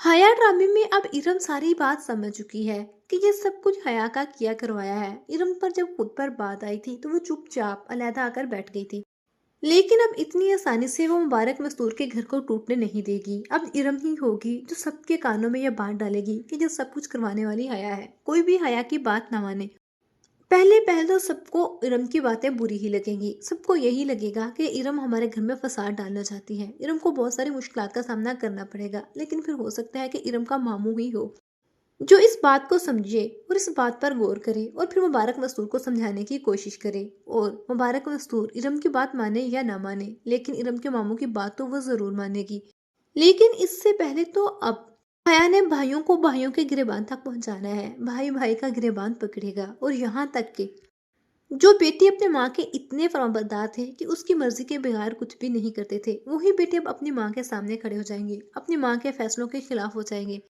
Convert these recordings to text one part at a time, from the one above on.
हया ड्रामे में अब इरम सारी बात समझ चुकी है कि ये सब कुछ हया का किया करवाया है। इरम पर जब खुद पर बात आई थी तो वो चुपचाप अलहदा आकर बैठ गई थी, लेकिन अब इतनी आसानी से वो मुबारक मस्तूर के घर को टूटने नहीं देगी। अब इरम ही होगी जो सबके कानों में यह बात डालेगी कि जो सब कुछ करवाने वाली हया है। कोई भी हया की बात ना माने। पहले तो सबको इरम की बातें बुरी ही लगेंगी। सबको यही लगेगा कि इरम हमारे घर में फसाद डालना चाहती है। इरम को बहुत सारी मुश्किलात का सामना करना पड़ेगा, लेकिन फिर हो सकता है कि इरम का मामू ही हो जो इस बात को समझे और इस बात पर गौर करे और फिर मुबारक मस्तूर को समझाने की कोशिश करे। और मुबारक मस्तूर इरम की बात माने या ना माने, लेकिन इरम के मामू की बात तो वो जरूर मानेगी। लेकिन इससे पहले तो अब हया ने भाइयों को भाइयों के गिरेबान तक पहुंचाना है। भाई भाई का गिरेबान पकड़ेगा। और यहाँ तक कि जो बेटे अपने माँ के इतने फरमाबरदार थे कि उसकी मर्जी के बगैर कुछ भी नहीं करते थे, वही बेटे अब अपनी माँ के सामने खड़े हो जाएंगे, अपनी माँ के फैसलों के खिलाफ हो जाएंगे,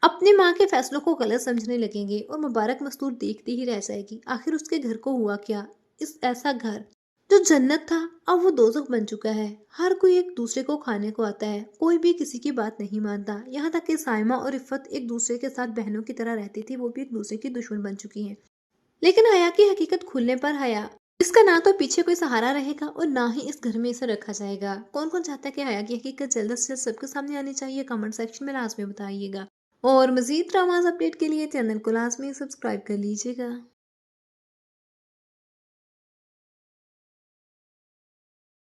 अपनी माँ के फैसलों को गलत समझने लगेंगे। और मुबारक मस्तूर देखती ही रह जाएगी। आखिर उसके घर को हुआ क्या? इस ऐसा घर जो जन्नत था अब वो दोजख बन चुका है। हर कोई एक दूसरे को खाने को आता है, कोई भी किसी की बात नहीं मानता। यहाँ तक कि साइमा और इफ़त एक दूसरे के साथ बहनों की तरह रहती थी, वो भी एक दूसरे की दुश्मन बन चुकी हैं। लेकिन हया की हकीकत खुलने पर हया इसका ना तो पीछे कोई सहारा रहेगा और ना ही इस घर में इसे रखा जाएगा। कौन कौन चाहता है कि हया की हकीकत जल्द से जल्द सबके सामने आनी चाहिए? कमेंट सेक्शन में लाजमी बताइएगा। और मजीद ड्रामाज अपडेट के लिए चैनल को लाजमी सब्सक्राइब कर लीजिएगा।